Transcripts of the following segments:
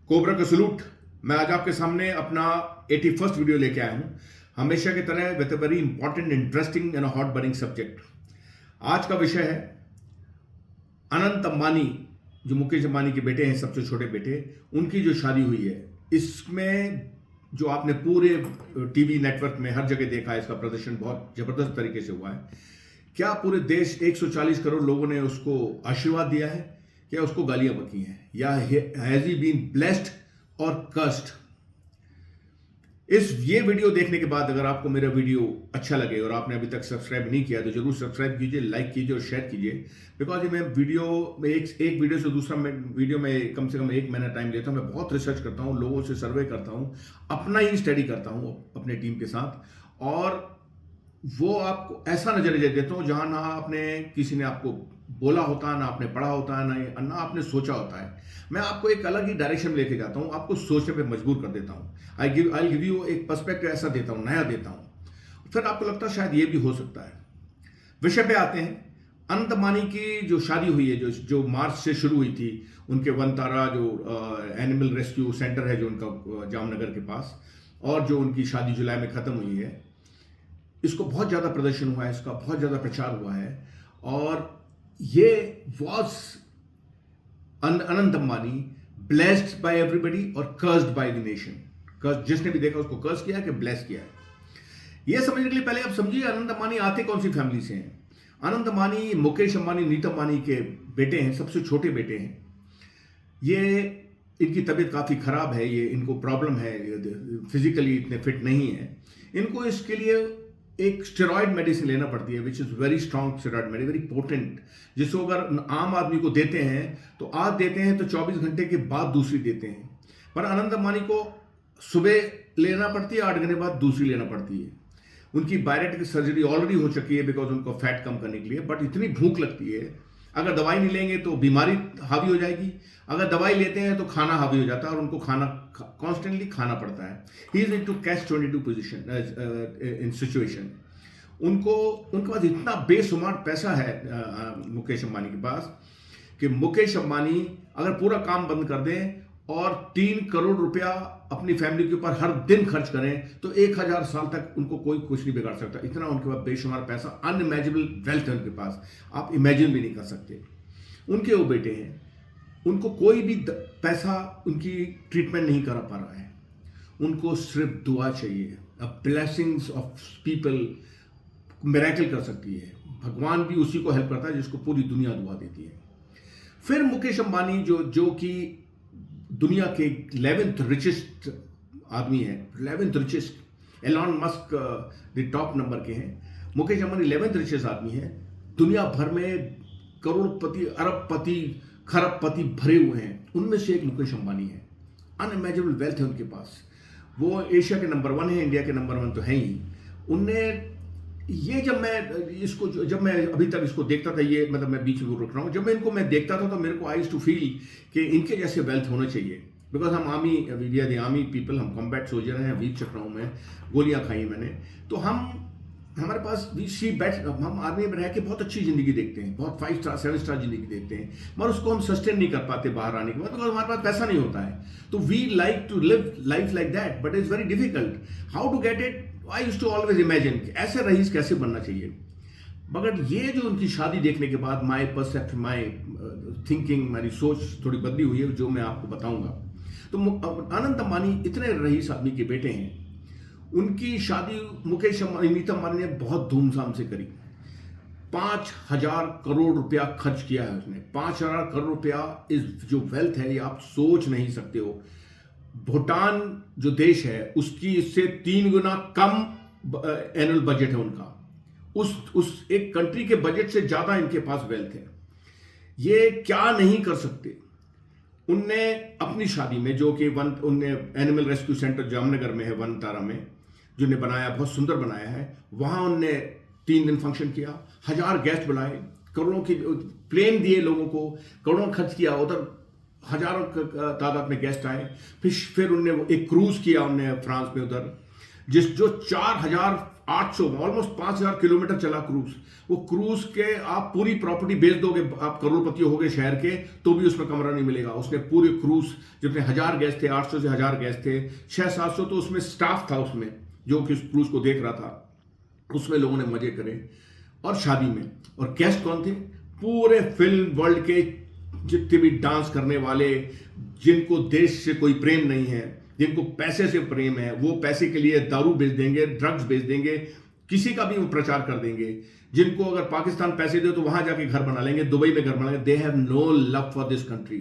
Cobra का salute. मैं आज आपके सामने अपना 81st वीडियो लेके आया हूं, हमेशा की तरह with a very important, interesting and hot burning subject. आज का विषय है अनंत अंबानी, जो मुकेश अंबानी के बेटे हैं, सबसे छोटे बेटे, उनकी जो शादी हुई है। इसमें जो आपने पूरे टीवी नेटवर्क में हर जगह देखा है, इसका प्रदर्शन बहुत जबरदस्त तरीके से हुआ है। क्या पूरे देश 140 करोड़ लोगों ने उसको आशीर्वाद दिया है, क्या उसको गालियां बकी हैं, या हैज ही बीन ब्लेस्ड और कर्स्ड? ये वीडियो देखने के बाद अगर आपको मेरा वीडियो अच्छा लगे और आपने अभी तक सब्सक्राइब नहीं किया तो जरूर सब्सक्राइब कीजिए, लाइक कीजिए और शेयर कीजिए। बिकॉज ये मैं वीडियो में एक वीडियो से दूसरा वीडियो में कम से कम 1 महीना टाइम लेता हूँ। मैं बहुत रिसर्च करता हूँ, लोगों से सर्वे करता हूँ, अपना ही स्टडी करता हूँ अपने टीम के साथ, और वो आपको ऐसा नजरिया देता हूँ जहां ना आपने किसी ने आपको बोला होता है, ना आपने पढ़ा होता है, ना आपने सोचा होता है। मैं आपको एक अलग ही डायरेक्शन में लेके जाता हूँ, आपको सोचने पे मजबूर कर देता हूँ। आई गिव यू एक पर्सपेक्टिव ऐसा देता हूँ, नया देता हूँ, फिर आपको लगता है शायद ये भी हो सकता है। विषय पे आते हैं। अनंत अंबानी की जो शादी हुई है, जो मार्च से शुरू हुई थी, उनके वनतारा जो एनिमल रेस्क्यू सेंटर है जो उनका जामनगर के पास, और जो उनकी शादी जुलाई में खत्म हुई है, इसको बहुत ज्यादा प्रदर्शन हुआ है, इसका बहुत ज्यादा प्रचार हुआ है। और ये was Anant Ambani blessed by everybody और कर्स्ड बाय द नेशन। जिसने भी देखा उसको कर्स किया कि ब्लेस किया है। यह समझने के लिए पहले आप समझिए अनंत अंबानी आते कौन सी फैमिली से हैं। अनंत अंबानी मुकेश अंबानी, नीता अंबानी के बेटे हैं, सबसे छोटे बेटे हैं। ये इनकी तबीयत काफी खराब है, ये इनको प्रॉब्लम है, फिजिकली इतने फिट नहीं है। इनको इसके लिए एक स्टेरॉइड मेडिसिन लेना पड़ती है, which is very strong steroid medicine, very potent, जिसको अगर आम आदमी को देते हैं तो आज देते हैं तो 24 घंटे के बाद दूसरी देते हैं। पर अनंत अंबानी को सुबह लेना पड़ती है, 8 घंटे बाद दूसरी लेना पड़ती है। उनकी बायरेटिक सर्जरी ऑलरेडी हो चुकी है बिकॉज उनको फैट कम करने के लिए, बट इतनी भूख लगती है, अगर दवाई नहीं लेंगे तो बीमारी हावी हो जाएगी, अगर दवाई लेते हैं तो खाना हावी हो जाता है और उनको खाना कॉन्स्टेंटली खाना पड़ता है। He is into catch 22 position in situation. उनके पास इतना बेशुमार पैसा है मुकेश अंबानी के पास, कि मुकेश अंबानी अगर पूरा काम बंद कर दें और 3 करोड़ रुपया अपनी फैमिली के ऊपर हर दिन खर्च करें तो 1000 साल तक उनको कोई कुछ नहीं बिगाड़ सकता। इतना उनके पास बेशुमार पैसा, अनइमेजिनेबल वेल्थ है उनके पास, आप इमेजिन भी नहीं कर सकते। उनके वो बेटे हैं, उनको कोई भी पैसा उनकी ट्रीटमेंट नहीं करा पा रहा है, उनको सिर्फ दुआ चाहिए। अब ब्लेसिंग्स ऑफ पीपल मिरेकल कर सकती है, भगवान भी उसी को हेल्प करता है जिसको पूरी दुनिया दुआ देती है। फिर मुकेश अंबानी जो कि दुनिया के 11th रिचेस्ट आदमी है, 11th richest, Elon Musk the top number के हैं, मुकेश अंबानी 11th रिचेस्ट आदमी है। दुनिया भर में करोड़पति, अरबपति, खरबपति भरे हुए हैं, उनमें से एक मुकेश अंबानी है। अनइमेजिनेबल वेल्थ है उनके पास। वो एशिया के नंबर 1 है, इंडिया के नंबर 1 तो है ही। उनने ये जब मैं अभी तक इसको देखता था, ये मतलब मैं बीच में रुक रहा हूँ, जब मैं इनको देखता था तो मेरे को आई टू फील कि इनके जैसे वेल्थ होना चाहिए। बिकॉज हम we are the army people, हम कॉम्बैट सोल्जर हैं, वीर चक्र हूँ मैं, गोलियां खाई मैंने, तो हमारे पास हम आर्मी में रह के बहुत अच्छी जिंदगी देखते हैं, बहुत 5 स्टार 7 स्टार जिंदगी देखते हैं, मगर उसको हम सस्टेन नहीं कर पाते बाहर आने के बाद, बिकॉज हमारे पास पैसा नहीं होता है। तो we like to live life like that, but it's very difficult how to get it. I used to always imagine ऐसे रईस कैसे बनना चाहिए। मगर ये जो उनकी शादी देखने के बाद माई परसेप्शन, माई थिंकिंग, मेरी सोच थोड़ी बदली हुई है, जो मैं आपको बताऊंगा। तो अनंत अंबानी इतने रईस आदमी के बेटे हैं, उनकी शादी मुकेश अंबानी, नीता अंबानी ने बहुत धूमधाम से करी। 5000 करोड़ रुपया खर्च किया है उसने। 5000 करोड़ रुपया इस जो वेल्थ है, ये आप सोच नहीं सकते हो। भूटान जो देश है उसकी इससे 3 गुना कम एनुअल बजट है उनका। उस एक कंट्री के बजट से ज्यादा इनके पास वेल्थ है। ये क्या नहीं कर सकते। उनने अपनी शादी में, जो कि उनने एनिमल रेस्क्यू सेंटर जामनगर में है, वनतारा में, जो ने बनाया, बहुत सुंदर बनाया है, वहां उनने 3 दिन फंक्शन किया, 1000 गेस्ट बुलाए, करोड़ों की प्लेन दिए लोगों को, करोड़ों खर्च किया, उधर हजारों तादाद में गेस्ट आए। फिर उनने एक क्रूज किया उनने फ्रांस में उधर, जो 4000 800 ऑलमोस्ट 5000 किलोमीटर चला क्रूज। वो क्रूज के आप पूरी प्रॉपर्टी बेच दोगे, आप करोड़पति हो गए शहर के, तो भी उसमें कमरा नहीं मिलेगा। उसने पूरे क्रूज जितने 1000 गेस्ट थे, 800 से 1000 गेस्ट थे, 600-700 तो उसमें स्टाफ था उसमें जो कि उस क्रूज को देख रहा था। उसमें लोगों ने मजे करे और शादी में। और गेस्ट कौन थे? पूरे फिल्म वर्ल्ड के जितने भी डांस करने वाले, जिनको देश से कोई प्रेम नहीं है, जिनको पैसे से प्रेम है, वो पैसे के लिए दारू बेच देंगे, ड्रग्स बेच देंगे, किसी का भी वो प्रचार कर देंगे। जिनको अगर पाकिस्तान पैसे दे तो वहां जाके घर बना लेंगे, दुबई में घर बना लेंगे। They have no love for this country.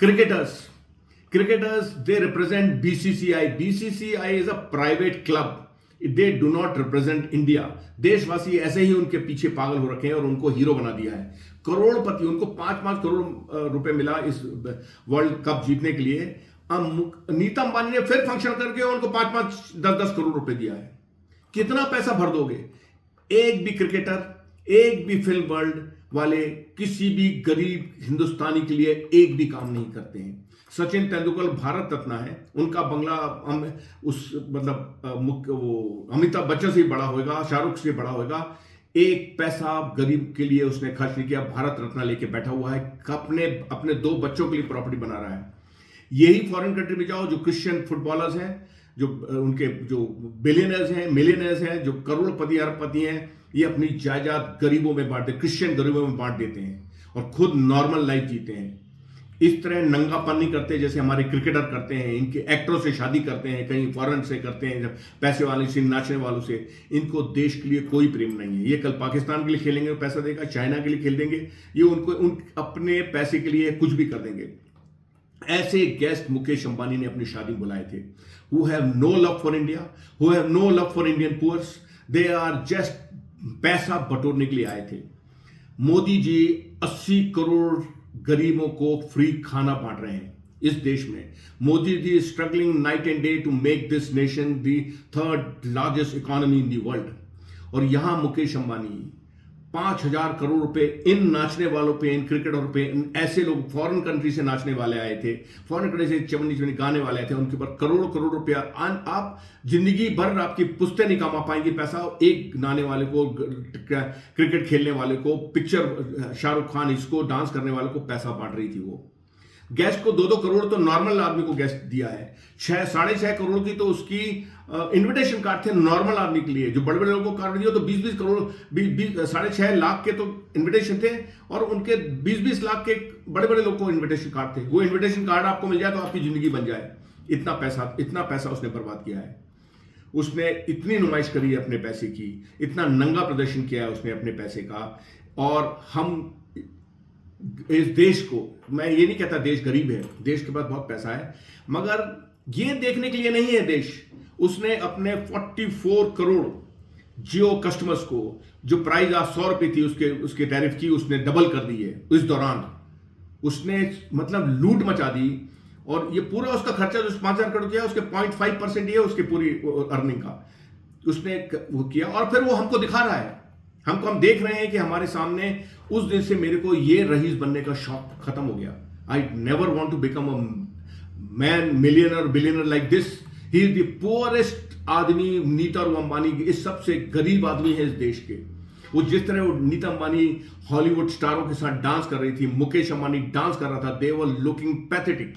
Cricketers they represent BCCI. BCCI is a private club, they do not represent India. देशवासी ऐसे ही उनके पीछे पागल हो रखे हैं और उनको हीरो बना दिया है। करोड़पति, उनको 5-5 करोड़ रुपए मिला इस वर्ल्ड कप जीतने के लिए। नीता अंबानी ने फिर फंक्शन करके उनको 5-5, 10-10 करोड़ रुपए दिया है। कितना पैसा भर दोगे? एक भी क्रिकेटर, एक भी फिल्म वर्ल्ड वाले किसी भी गरीब हिंदुस्तानी के लिए एक भी काम नहीं करते हैं। सचिन तेंदुलकर भारत रत्न है, उनका बंगला उस मतलब वो अमिताभ बच्चन से बड़ा होगा, शाहरुख से बड़ा होगा। एक पैसा गरीब के लिए उसने खर्च नहीं किया। भारत रत्न लेके बैठा हुआ है, अपने 2 बच्चों के लिए प्रॉपर्टी बना रहा है। यही फॉरेन कंट्री में जाओ, जो क्रिश्चियन फुटबॉलर्स हैं, जो उनके जो बिलियनर्स हैं, मिलियनर्स हैं, जो करोड़पति अरबपति हैं, ये अपनी जायदाद गरीबों में बांट देते, क्रिश्चियन गरीबों में बांट देते हैं और खुद नॉर्मल लाइफ जीते हैं। इस तरह नंगापन नहीं करते जैसे हमारे क्रिकेटर करते हैं। इनके एक्टरों से शादी करते हैं, कहीं फॉरेन से करते हैं, जब पैसे वाले से, नाचने वालों से। इनको देश के लिए कोई प्रेम नहीं है। ये कल पाकिस्तान के लिए खेलेंगे, पैसा देगा, चाइना के लिए खेल देंगे, ये उनको अपने पैसे के लिए कुछ भी कर देंगे। ऐसे गेस्ट मुकेश अंबानी ने अपनी शादी बुलाए थे, who have no love for India, who have no love for Indian poor, they are just पैसा बटोरने के लिए आए थे। मोदी जी 80 करोड़ गरीबों को फ्री खाना बांट रहे हैं इस देश में। Modi ji struggling night and day to make this nation the 3rd largest economy in the world. और यहां मुकेश अंबानी 5000 करोड़ रुपए इन नाचने वालों पे, इन क्रिकेटरों पे, इन ऐसे लोग फॉरेन कंट्री से नाचने वाले आए थे, फॉरेन कंट्री से चवन्नी चवन्नी गाने वाले आए थे, उनके ऊपर करोड़ करोड़ रुपया। आप जिंदगी भर आपकी पुश्तें नहीं कमा पाएंगे पैसा। एक गाने वाले को, क्रिकेट खेलने वाले को, पिक्चर शाहरुख खान, इसको डांस करने वाले को पैसा बांट रही थी वो। गेस्ट को 2-2 करोड़ तो नॉर्मल आदमी को गेस्ट दिया है। 6-6.5 करोड़ की तो उसकी इनविटेशन कार्ड थे नॉर्मल आदमी के लिए। जो बड़े बड़े लोगों को कार्ड दिया तो 20-20 करोड़, 6.5 लाख के तो इनविटेशन थे और उनके 20-20 लाख के बड़े बड़े लोगों को इनविटेशन कार्ड थे। वो इनविटेशन कार्ड आपको मिल जाए तो आपकी जिंदगी बन जाए। इतना पैसा उसने बर्बाद किया है। उसने इतनी नुमाइश करी है अपने पैसे की, इतना नंगा प्रदर्शन किया है उसने अपने पैसे का। और हम इस देश को, मैं ये नहीं कहता देश गरीब है, देश के पास बहुत पैसा है, मगर ये देखने के लिए नहीं है देश। उसने अपने 44 करोड़ जियो कस्टमर्स को, जो प्राइस आज 100 रुपये थी उसके टैरिफ की, उसने डबल कर दी है। इस दौरान उसने मतलब लूट मचा दी। और ये पूरा उसका खर्चा जो 5000 करोड़ किया, उसके 0.5% ही है उसके पूरी अर्निंग का, उसने वो किया। और फिर वो हमको दिखा रहा है, हम देख रहे हैं कि हमारे सामने उस दिन से मेरे को ये रईस बनने का शौक खत्म हो गया। I never want to become a man, millionaire, billionaire like this. He is the poorest आदमी। नीता अंबानी इस सबसे गरीब आदमी है इस देश के। वो जिस तरह वो नीता अंबानी हॉलीवुड स्टारों के साथ डांस कर रही थी, मुकेश अंबानी डांस कर रहा था, दे वर लुकिंग पैथेटिक।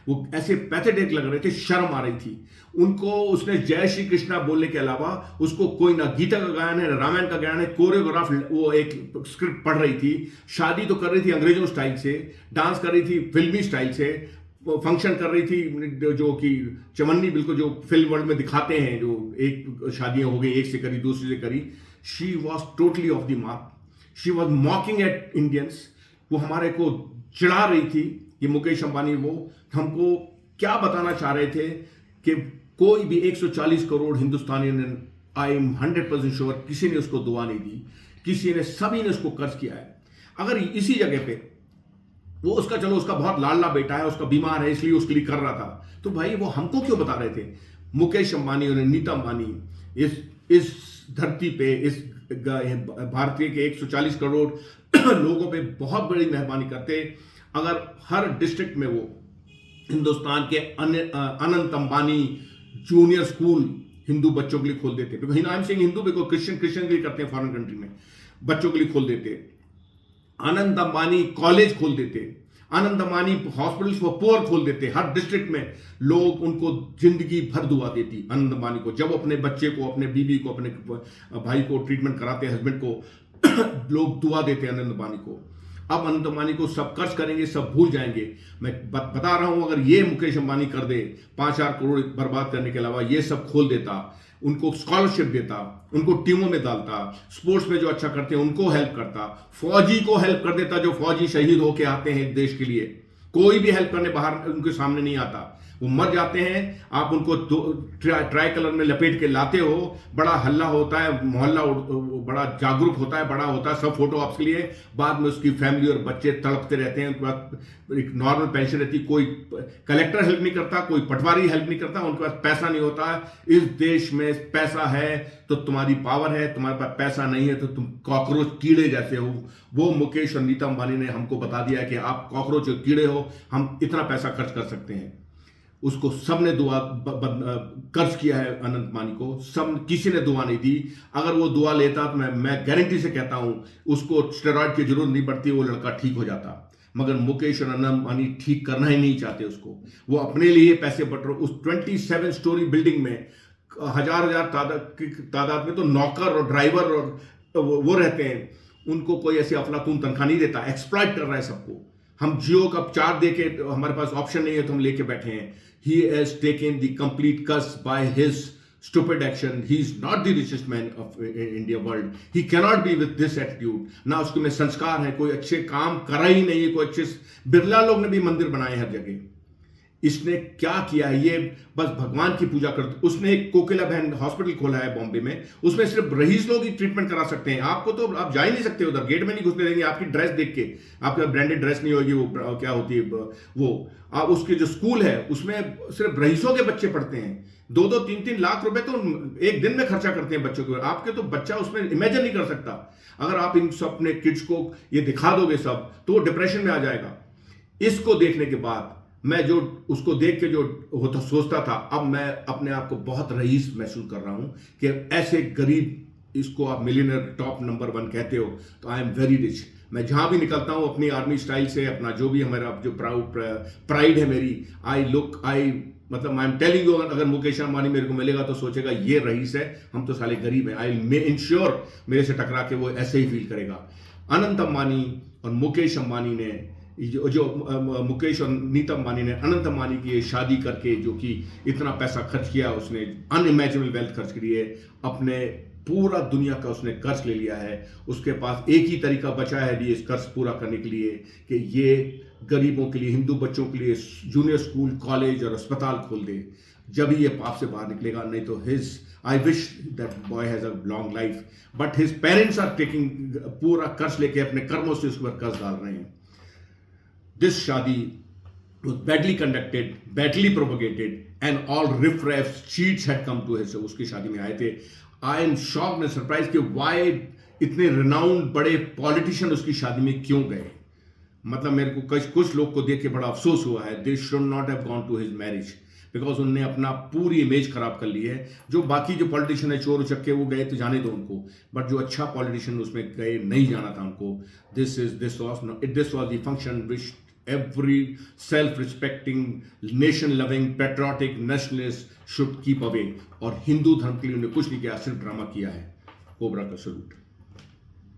वो ऐसे पैथेटिक लग रहे थे, शर्म आ रही थी उनको। उसने जय श्री कृष्णा बोलने के अलावा उसको कोई ना गीता का गायन है, ना रामायण का गायन है। कोरियोग्राफ वो एक स्क्रिप्ट पढ़ रही थी, शादी तो कर रही थी अंग्रेजों स्टाइल से, डांस कर रही थी फिल्मी स्टाइल से, फंक्शन कर रही थी जो कि चवन्नी बिल्कुल जो फिल्म वर्ल्ड में दिखाते हैं, जो एक शादियां हो गई, एक से करी, दूसरी से करी। She was totally off the mark. She was mocking at Indians. वो हमारे को चिढ़ा रही थी। ये मुकेश अंबानी वो हमको क्या बताना चाह रहे थे कि कोई भी 140 करोड़ हिंदुस्तानियों ने, आई एम 100% श्योर, किसी ने उसको दुआ नहीं दी, किसी ने, सभी ने उसको कर्ज किया है। अगर इसी जगह पे वो उसका, चलो उसका बहुत लाडला बेटा है, उसका बीमार है इसलिए उसके लिए कर रहा था, तो भाई वो हमको क्यों बता रहे थे? मुकेश अंबानी और नीता अंबानी इस धरती पे, इस भारतीय के 140 करोड़ लोगों पे बहुत बड़ी मेहरबानी करते। अगर हर डिस्ट्रिक्ट में वो हिंदुस्तान के अनंत अंबानी जूनियर स्कूल हिंदू बच्चों के लिए खोल देते, because I am saying Hindu because Christian के लिए करते हैं फॉरेन कंट्री में, बच्चों के लिए खोल देते। आनंद अंबानी कॉलेज खोल देते, आनंद अंबानी हॉस्पिटल्स फॉर पुअर खोल देते, हर डिस्ट्रिक्ट में लोग उनको जिंदगी भर दुआ देती आनंद अंबानी को। जब अपने बच्चे को, अपने बीवी को, अपने भाई को ट्रीटमेंट कराते, हस्बैंड को लोग दुआ देते आनंद अंबानी को। अब आनंद अंबानी को सब कर्ज करेंगे, सब भूल जाएंगे। मैं बता रहा हूं, अगर ये मुकेश अंबानी कर दे 5-4 करोड़ बर्बाद करने के अलावा, ये सब खोल देता, उनको स्कॉलरशिप देता, उनको टीमों में डालता, स्पोर्ट्स में जो अच्छा करते हैं उनको हेल्प करता, फौजी को हेल्प कर देता, जो फौजी शहीद होके आते हैं देश के लिए, कोई भी हेल्प करने बाहर उनके सामने नहीं आता, वो मर जाते हैं। आप उनको ट्राई कलर में लपेट के लाते हो, बड़ा हल्ला होता है, मोहल्ला बड़ा जागरूक होता है, बड़ा होता है, सब फोटो आपके लिए। बाद में उसकी फैमिली और बच्चे तड़पते रहते हैं, उनके पास एक नॉर्मल पेंशन रहती, कोई कलेक्टर हेल्प नहीं करता, कोई पटवारी हेल्प नहीं करता, उनके पास पैसा नहीं होता। इस देश में पैसा है तो तुम्हारी पावर है, तुम्हारे पास पैसा नहीं है तो तुम कॉकरोच कीड़े जैसे हो। वो मुकेश और नीता अंबानी ने हमको बता दिया कि आप कॉकरोच और कीड़े हो, हम इतना पैसा खर्च कर सकते हैं। उसको सबने दुआ कर्ज किया है अनंत अंबानी को, सब किसी ने दुआ नहीं दी। अगर वो दुआ लेता तो मैं गारंटी से कहता हूं उसको स्टेरॉइड की जरूरत नहीं पड़ती, वो लड़का ठीक हो जाता। मगर मुकेश और अनंत अंबानी ठीक करना ही नहीं चाहते उसको, वो अपने लिए पैसे बट रहे। उस 27 स्टोरी बिल्डिंग में हजार तादाद में तो नौकर और ड्राइवर और वो रहते हैं, उनको कोई ऐसी अफलातून तनख्वाह नहीं देता, एक्सप्लॉइट कर रहा है सबको। हम जियो का 4 दे के, हमारे पास ऑप्शन नहीं है तो हम लेके बैठे हैं। He has taken the complete curse by his stupid action. He is not the richest man of India world. He cannot be with this attitude. ना उसके में संस्कार है, कोई अच्छे काम करा ही नहीं है, कोई अच्छे। बिरला लोग ने भी मंदिर बनाए हर जगह, इसने क्या किया है? ये बस भगवान की पूजा करते। उसने एक कोकिला बहन हॉस्पिटल खोला है बॉम्बे में, उसमें सिर्फ रईस लोग ही ट्रीटमेंट करा सकते हैं। आपको तो आप जा ही नहीं सकते उधर, गेट में नहीं घुसने देंगे। आपकी ड्रेस देख के, आपका ब्रांडेड ड्रेस नहीं होगी, वो क्या होती है वो, आप उसके जो स्कूल है उसमें सिर्फ रईसों के बच्चे पढ़ते हैं। 2-2, 3-3 लाख रुपए तो एक दिन में खर्चा करते हैं बच्चों को। आपके तो बच्चा उसमें इमेजिन नहीं कर सकता। अगर आप इन सब अपने किड्स को ये दिखा दोगे सब, तो वो डिप्रेशन में आ जाएगा। इसको देखने के बाद मैं जो उसको देख के जो होता सोचता था, अब मैं अपने आप को बहुत रईस महसूस कर रहा हूं कि ऐसे गरीब, इसको आप मिलियनर टॉप नंबर 1 कहते हो, तो आई एम वेरी रिच। मैं जहां भी निकलता हूं अपनी आर्मी स्टाइल से, अपना जो भी हमारा जो प्राइड है मेरी, मतलब आई एम टेलिंग यू, अगर मुकेश अंबानी मेरे को मिलेगा तो सोचेगा ये रईस है, हम तो साले गरीब हैं। आई मे इंश्योर मेरे से टकरा के वो ऐसे ही फील करेगा। अनंत अंबानी और मुकेश अंबानी ने जो मुकेश और नीता अंबानी ने अनंत अंबानी की शादी करके जो कि इतना पैसा खर्च किया, उसने अनइमेजिनेबल वेल्थ खर्च करी है, अपने पूरा दुनिया का उसने कर्ज ले लिया है। उसके पास एक ही तरीका बचा है भी इस कर्ज पूरा करने के लिए कि ये गरीबों के लिए, हिंदू बच्चों के लिए जूनियर स्कूल, कॉलेज और अस्पताल खोल दे। जब ही ये पाप से बाहर निकलेगा, नहीं तो I wish that boy has a long life, but his parents are taking पूरा कर्ज लेके अपने कर्मों से उसके ऊपर कर्ज डाल रहे हैं। This shadi was badly conducted, badly propagated, and all riff-raff cheats had come to his. उसकी शादी में आए थे। I am shocked and surprised कि why इतने renowned बड़े politician उसकी शादी में क्यों गए। मतलब मेरे को कुछ लोग को देख के बड़ा अफसोस हुआ है। They should not have gone to his marriage, because उनने अपना पूरी इमेज खराब कर ली है। जो बाकी जो पॉलिटिशियन है, चोर उचक्के, वो गए तो जाने दो उनको, बट जो अच्छा पॉलिटिशियन उसमें गए, नहीं जाना था उनको। This was the function which every self-respecting, nation-loving, patriotic nationalist should keep away। और हिंदू धर्म के लिए उन्होंने कुछ नहीं किया, सिर्फ ड्रामा किया है। कोबरा का सलूट।